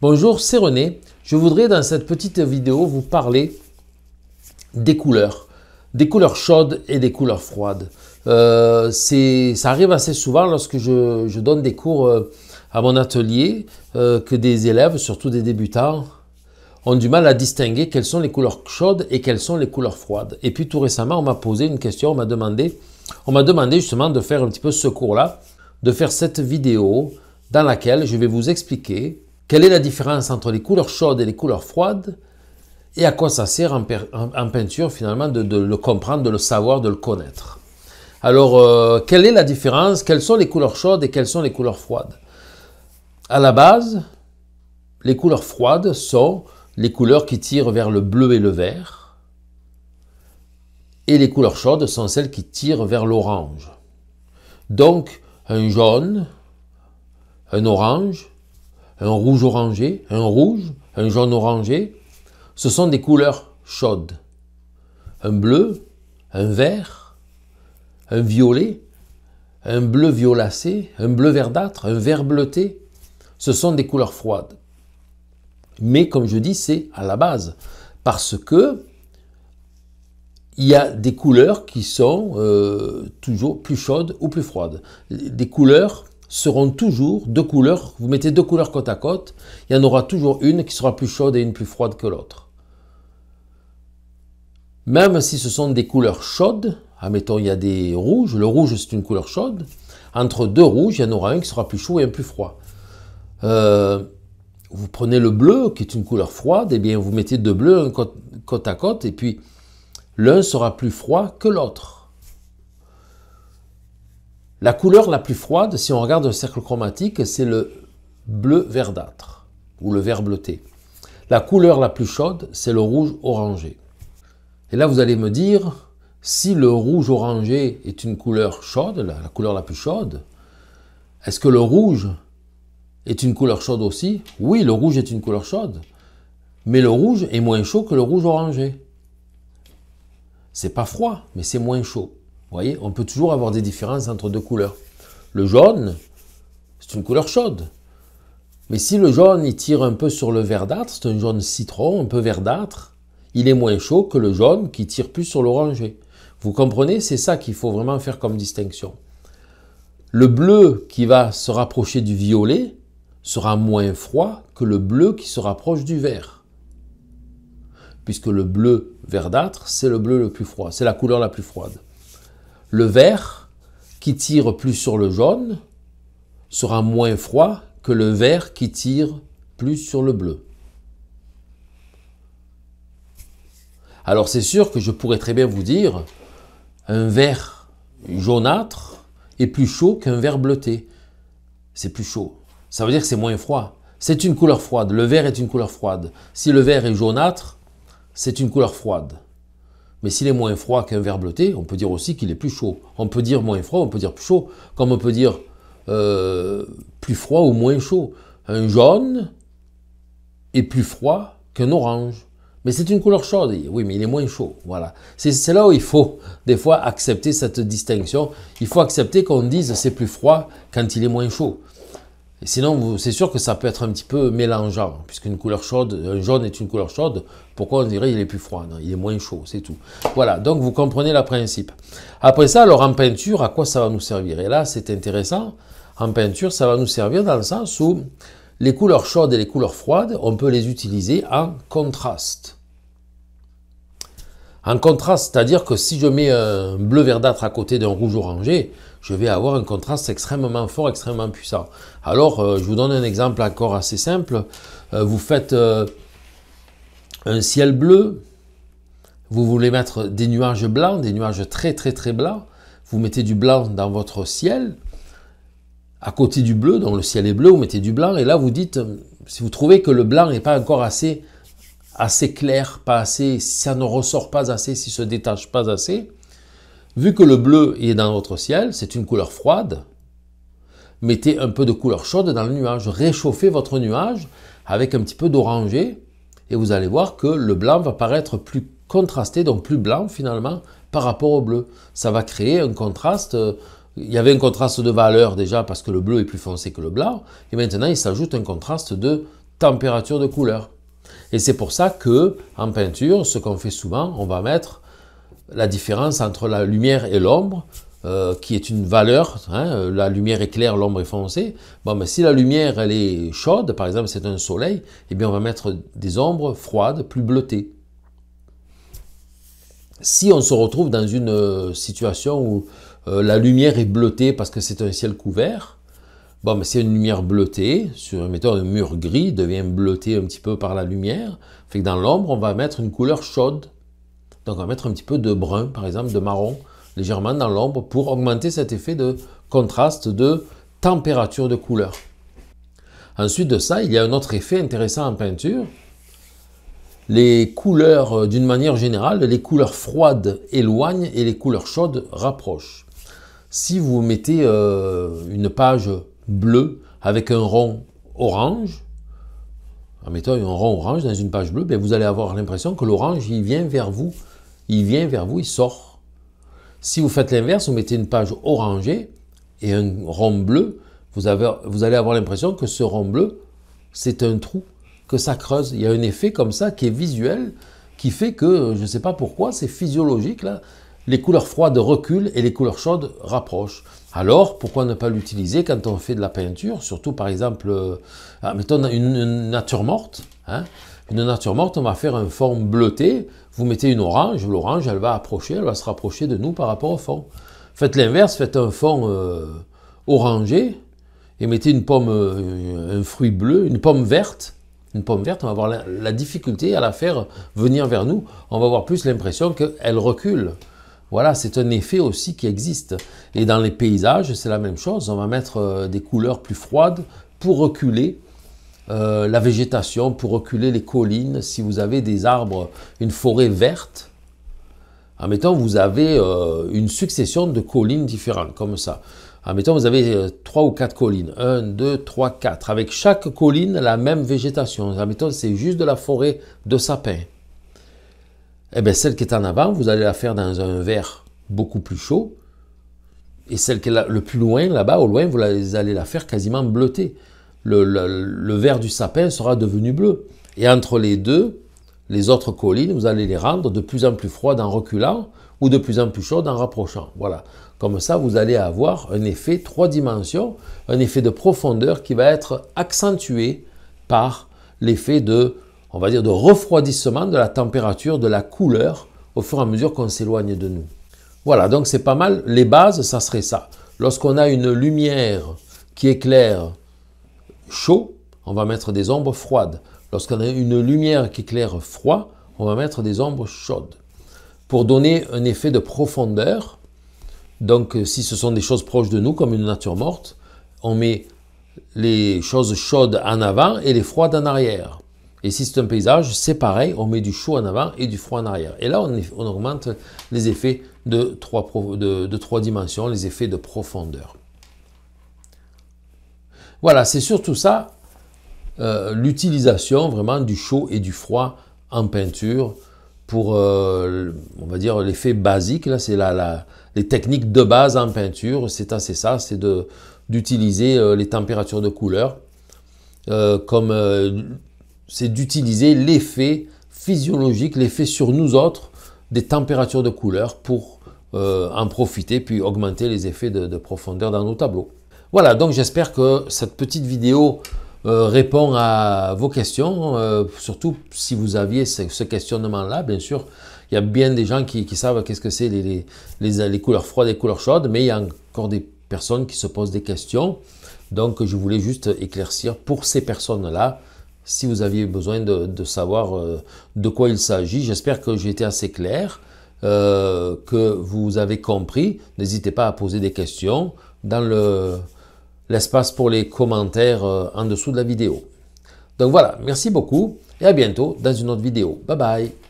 Bonjour, c'est René. Je voudrais dans cette petite vidéo vous parler des couleurs chaudes et des couleurs froides. Ça arrive assez souvent lorsque je donne des cours à mon atelier que des élèves, surtout des débutants, ont du mal à distinguer quelles sont les couleurs chaudes et quelles sont les couleurs froides. Et puis tout récemment, on m'a posé une question, on m'a demandé justement de faire un petit peu ce cours-là, de faire cette vidéo dans laquelle je vais vous expliquer quelle est la différence entre les couleurs chaudes et les couleurs froides et à quoi ça sert en peinture finalement de le comprendre, de le savoir, de le connaître. Alors, quelle est la différence? Quelles sont les couleurs chaudes et quelles sont les couleurs froides? À la base, les couleurs froides sont les couleurs qui tirent vers le bleu et le vert. Et les couleurs chaudes sont celles qui tirent vers l'orange. Donc, un jaune, un orange, un rouge orangé, un rouge, un jaune orangé, ce sont des couleurs chaudes. Un bleu, un vert, un violet, un bleu violacé, un bleu verdâtre, un vert bleuté, ce sont des couleurs froides. Mais comme je dis, c'est à la base, parce que il y a des couleurs qui sont toujours plus chaudes ou plus froides. Des couleurs seront toujours deux couleurs, vous mettez deux couleurs côte à côte, il y en aura toujours une qui sera plus chaude et une plus froide que l'autre. Même si ce sont des couleurs chaudes, admettons il y a des rouges, le rouge c'est une couleur chaude, entre deux rouges, il y en aura un qui sera plus chaud et un plus froid. Vous prenez le bleu qui est une couleur froide, et bien vous mettez deux bleus côte à côte et puis l'un sera plus froid que l'autre. La couleur la plus froide, si on regarde le cercle chromatique, c'est le bleu verdâtre ou le vert bleuté. La couleur la plus chaude, c'est le rouge orangé. Et là, vous allez me dire, si le rouge orangé est une couleur chaude, la couleur la plus chaude, est-ce que le rouge est une couleur chaude aussi? Oui, le rouge est une couleur chaude, mais le rouge est moins chaud que le rouge orangé. C'est pas froid, mais c'est moins chaud. Vous voyez, on peut toujours avoir des différences entre deux couleurs. Le jaune, c'est une couleur chaude. Mais si le jaune, il tire un peu sur le verdâtre, c'est un jaune citron, un peu verdâtre, il est moins chaud que le jaune qui tire plus sur l'orangé. Vous comprenez? C'est ça qu'il faut vraiment faire comme distinction. Le bleu qui va se rapprocher du violet sera moins froid que le bleu qui se rapproche du vert. Puisque le bleu verdâtre, c'est le bleu le plus froid, c'est la couleur la plus froide. Le vert, qui tire plus sur le jaune, sera moins froid que le vert qui tire plus sur le bleu. Alors c'est sûr que je pourrais très bien vous dire, un vert jaunâtre est plus chaud qu'un vert bleuté. C'est plus chaud. Ça veut dire que c'est moins froid. C'est une couleur froide. Le vert est une couleur froide. Si le vert est jaunâtre, c'est une couleur froide. Mais s'il est moins froid qu'un vert bleuté, on peut dire aussi qu'il est plus chaud. On peut dire moins froid, on peut dire plus chaud, comme on peut dire plus froid ou moins chaud. Un jaune est plus froid qu'un orange. Mais c'est une couleur chaude, oui, mais il est moins chaud. Voilà. C'est là où il faut des fois accepter cette distinction. Il faut accepter qu'on dise c'est plus froid quand il est moins chaud. Et sinon, c'est sûr que ça peut être un petit peu mélangeant, puisqu'une couleur chaude, un jaune est une couleur chaude, pourquoi on dirait il est plus froid? Non, il est moins chaud, c'est tout. Voilà, donc vous comprenez le principe. Après ça, alors en peinture, à quoi ça va nous servir? Et là, c'est intéressant, en peinture, ça va nous servir dans le sens où les couleurs chaudes et les couleurs froides, on peut les utiliser en contraste. En contraste, c'est-à-dire que si je mets un bleu verdâtre à côté d'un rouge orangé, je vais avoir un contraste extrêmement fort, extrêmement puissant. Alors, je vous donne un exemple encore assez simple. Vous faites un ciel bleu, vous voulez mettre des nuages blancs, des nuages très très très blancs, vous mettez du blanc dans votre ciel, à côté du bleu, donc le ciel est bleu, vous mettez du blanc, et là vous dites, si vous trouvez que le blanc n'est pas encore assez clair, pas assez, si ça ne ressort pas assez, si ça ne se détache pas assez, vu que le bleu est dans votre ciel, c'est une couleur froide, mettez un peu de couleur chaude dans le nuage, réchauffez votre nuage avec un petit peu d'orangé, et vous allez voir que le blanc va paraître plus contrasté, donc plus blanc finalement, par rapport au bleu. Ça va créer un contraste, il y avait un contraste de valeur déjà parce que le bleu est plus foncé que le blanc, et maintenant il s'ajoute un contraste de température de couleur. Et c'est pour ça que en peinture, ce qu'on fait souvent, on va mettre la différence entre la lumière et l'ombre, qui est une valeur, hein, la lumière est claire, l'ombre est foncée. Bon, mais si la lumière elle est chaude, par exemple c'est un soleil, eh bien on va mettre des ombres froides, plus bleutées. Si on se retrouve dans une situation où la lumière est bleutée parce que c'est un ciel couvert, bon, mais c'est une lumière bleutée, sur, mettons, un mur gris devient bleuté un petit peu par la lumière, fait que dans l'ombre, on va mettre une couleur chaude. Donc on va mettre un petit peu de brun, par exemple, de marron, légèrement dans l'ombre, pour augmenter cet effet de contraste, de température de couleur. Ensuite de ça, il y a un autre effet intéressant en peinture. Les couleurs, d'une manière générale, les couleurs froides éloignent et les couleurs chaudes rapprochent. Si vous mettez une page bleue avec un rond orange, en mettant un rond orange dans une page bleue, bien vous allez avoir l'impression que l'orange, il vient vers vous. Il sort. Si vous faites l'inverse, vous mettez une page orangée et un rond bleu, vous allez avoir l'impression que ce rond bleu, c'est un trou, que ça creuse. Il y a un effet comme ça qui est visuel, qui fait que, je ne sais pas pourquoi, c'est physiologique, là, les couleurs froides reculent et les couleurs chaudes rapprochent. Alors, pourquoi ne pas l'utiliser quand on fait de la peinture, surtout par exemple, mettons une nature morte, hein. Une nature morte, on va faire un fond bleuté, vous mettez une orange, l'orange elle va approcher, elle va se rapprocher de nous par rapport au fond. Faites l'inverse, faites un fond orangé et mettez une pomme, un fruit bleu, une pomme verte. Une pomme verte, on va avoir la difficulté à la faire venir vers nous, on va avoir plus l'impression qu'elle recule. Voilà, c'est un effet aussi qui existe. Et dans les paysages, c'est la même chose, on va mettre des couleurs plus froides pour reculer la végétation, pour reculer les collines. Si vous avez des arbres, une forêt verte, admettons vous avez une succession de collines différentes, comme ça. Admettons vous avez 3 ou 4 collines, 1, 2, 3, 4, avec chaque colline la même végétation. Admettons c'est juste de la forêt de sapins. Eh bien celle qui est en avant, vous allez la faire dans un vert beaucoup plus chaud, et celle qui est le plus loin, là-bas, au loin, vous allez la faire quasiment bleutée. Le vert du sapin sera devenu bleu. Et entre les deux, les autres collines, vous allez les rendre de plus en plus froides en reculant ou de plus en plus chaudes en rapprochant. Voilà. Comme ça, vous allez avoir un effet 3 dimensions, un effet de profondeur qui va être accentué par l'effet de, on va dire, de refroidissement de la température, de la couleur au fur et à mesure qu'on s'éloigne de nous. Voilà, donc c'est pas mal. Les bases, ça serait ça. Lorsqu'on a une lumière qui éclaire chaud, on va mettre des ombres froides. Lorsqu'on a une lumière qui éclaire froid, on va mettre des ombres chaudes. Pour donner un effet de profondeur, donc si ce sont des choses proches de nous, comme une nature morte, on met les choses chaudes en avant et les froides en arrière. Et si c'est un paysage, c'est pareil, on met du chaud en avant et du froid en arrière. Et là, on augmente les effets de 3 dimensions, les effets de profondeur. Voilà, c'est surtout ça, l'utilisation vraiment du chaud et du froid en peinture pour, on va dire, l'effet basique. Là, c'est les techniques de base en peinture, c'est assez ça, c'est d'utiliser les températures de couleur, c'est d'utiliser l'effet physiologique, l'effet sur nous autres des températures de couleur pour en profiter, puis augmenter les effets de profondeur dans nos tableaux. Voilà, donc j'espère que cette petite vidéo répond à vos questions, surtout si vous aviez ce questionnement-là. Bien sûr, il y a bien des gens qui savent qu'est-ce que c'est les couleurs froides et les couleurs chaudes, mais il y a encore des personnes qui se posent des questions. Donc, je voulais juste éclaircir pour ces personnes-là, si vous aviez besoin de savoir de quoi il s'agit. J'espère que j'ai été assez clair, que vous avez compris. N'hésitez pas à poser des questions dans l'espace pour les commentaires en dessous de la vidéo. Donc voilà, merci beaucoup et à bientôt dans une autre vidéo. Bye bye.